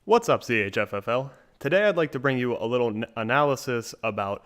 What's up, CHFFL? Today I'd like to bring you a little analysis about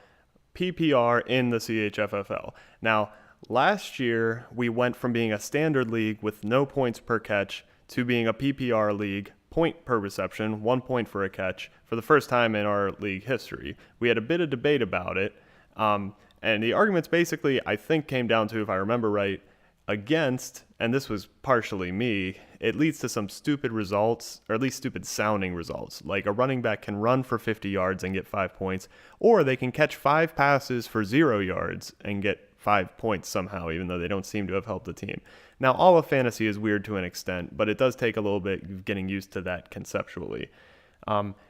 PPR in the CHFFL. Now, last year we went from being a standard league with no points per catch to being a PPR league, point per reception, 1 point for a catch, for the first time in our league history. We had a bit of debate about it, and the arguments basically, I think, came down to, if I remember right, against, and this was partially me, it leads to some stupid results, or at least stupid sounding results. Like a running back can run for 50 yards and get 5 points, or they can catch 5 passes for 0 yards and get 5 points somehow, even though they don't seem to have helped the team. Now, all of fantasy is weird to an extent, but it does take a little bit of getting used to that conceptually.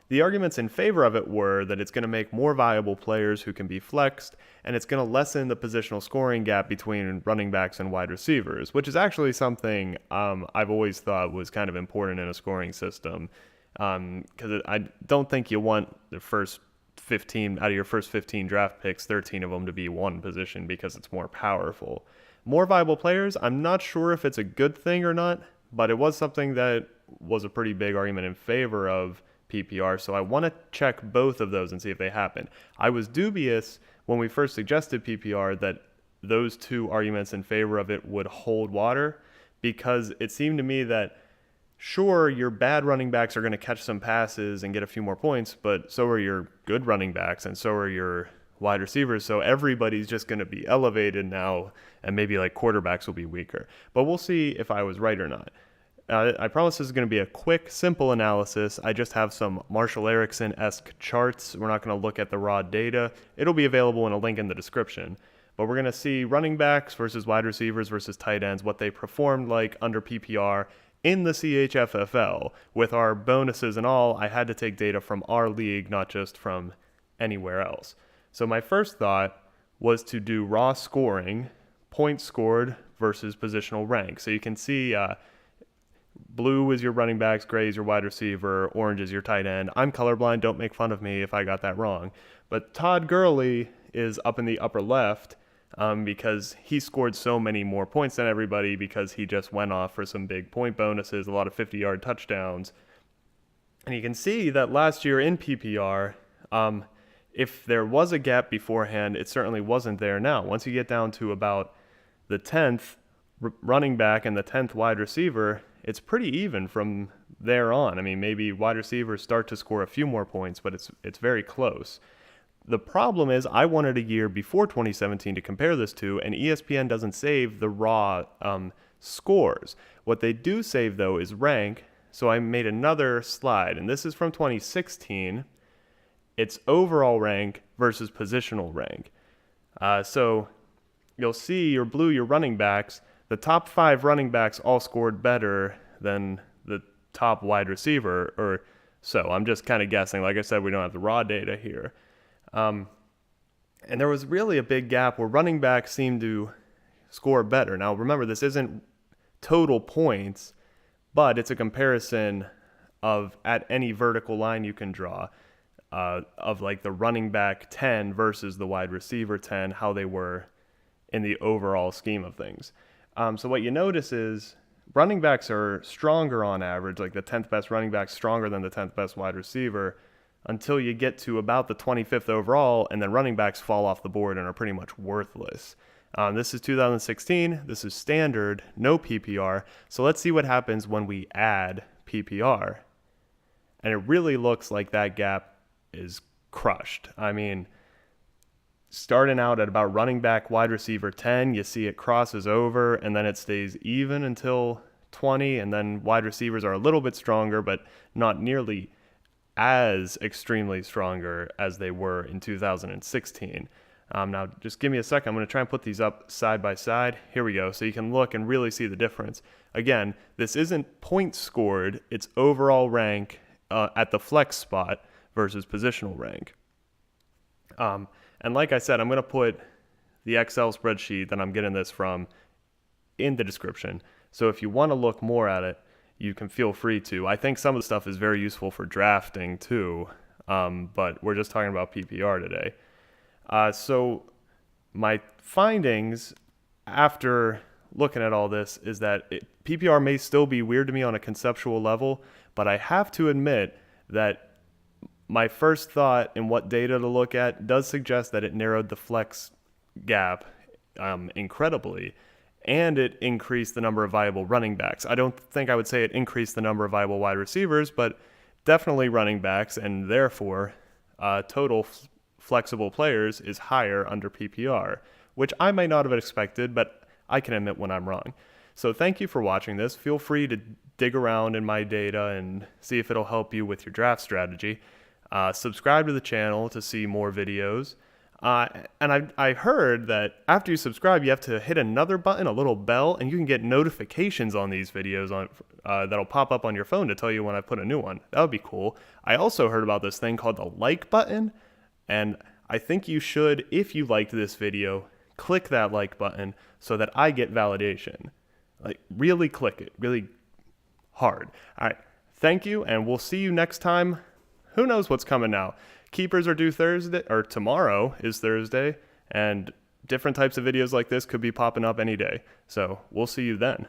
The arguments in favor of it were that it's going to make more viable players who can be flexed, and it's going to lessen the positional scoring gap between running backs and wide receivers, which is actually something I've always thought was kind of important in a scoring system, because I don't think you want the first 15 out of your first 15 draft picks, 13 of them to be one position because it's more powerful. More viable players, I'm not sure if it's a good thing or not, but it was something that was a pretty big argument in favor of PPR, so I want to check both of those and see if they happen. I was dubious when we first suggested PPR that those two arguments in favor of it would hold water, because it seemed to me that sure, your bad running backs are going to catch some passes and get a few more points, but so are your good running backs and so are your wide receivers, so everybody's just going to be elevated now, and maybe like quarterbacks will be weaker. But we'll see if I was right or not. I promise this is going to be a quick, simple analysis. I just have some Marshall Erickson-esque charts. We're not going to look at the raw data. It'll be available in a link in the description. But we're going to see running backs versus wide receivers versus tight ends, what they performed like under PPR in the CHFFL. With our bonuses and all, I had to take data from our league, not just from anywhere else. So my first thought was to do raw scoring, points scored versus positional rank. So you can see blue is your running backs, gray is your wide receiver, orange is your tight end. I'm colorblind, don't make fun of me if I got that wrong. But Todd Gurley is up in the upper left because he scored so many more points than everybody because he just went off for some big point bonuses, a lot of 50-yard touchdowns. And you can see that last year in PPR, if there was a gap beforehand, it certainly wasn't there now. Once you get down to about the 10th running back and the 10th wide receiver, it's pretty even from there on. I mean, maybe wide receivers start to score a few more points, but it's very close. The problem is I wanted a year before 2017 to compare this to, and ESPN doesn't save the raw scores. What they do save, though, is rank. So I made another slide, and this is from 2016. It's overall rank versus positional rank. So you'll see your blue, your running backs. The top 5 running backs all scored better than the top wide receiver, or so. I'm just kind of guessing. Like I said, we don't have the raw data here. And there was really a big gap where running backs seemed to score better. Now, remember, this isn't total points, but it's a comparison of at any vertical line you can draw of like the running back 10 versus the wide receiver 10, how they were in the overall scheme of things. So what you notice is running backs are stronger on average, like the 10th best running back stronger than the 10th best wide receiver, until you get to about the 25th overall, and then running backs fall off the board and are pretty much worthless. This is 2016. This is standard, no PPR. So let's see what happens when we add PPR. And it really looks like that gap is crushed. I mean, starting out at about running back wide receiver 10, you see it crosses over and then it stays even until 20, and then wide receivers are a little bit stronger but not nearly as extremely stronger as they were in 2016. Now just give me a second. I'm going to try and put these up side by side. Here we go. So you can look and really see the difference. Again, this isn't points scored, it's overall rank at the flex spot versus positional rank. And like I said, I'm going to put the Excel spreadsheet that I'm getting this from in the description. So if you want to look more at it, you can feel free to. I think some of the stuff is very useful for drafting too, but we're just talking about PPR today. So my findings after looking at all this is that PPR may still be weird to me on a conceptual level, but I have to admit that my first thought in what data to look at does suggest that it narrowed the flex gap incredibly, and it increased the number of viable running backs. I don't think I would say it increased the number of viable wide receivers, but definitely running backs, and therefore total flexible players is higher under PPR, which I may not have expected, but I can admit when I'm wrong. So thank you for watching this. Feel free to dig around in my data and see if it'll help you with your draft strategy. Subscribe to the channel to see more videos. And I heard that after you subscribe, you have to hit another button, a little bell, and you can get notifications on these videos that'll pop up on your phone to tell you when I put a new one. That would be cool. I also heard about this thing called the like button, and I think you should, if you liked this video, click that like button so that I get validation. Like, really click it, really hard. All right, thank you, and we'll see you next time. Who knows what's coming now? Keepers are due Thursday, or tomorrow is Thursday, and different types of videos like this could be popping up any day. So we'll see you then.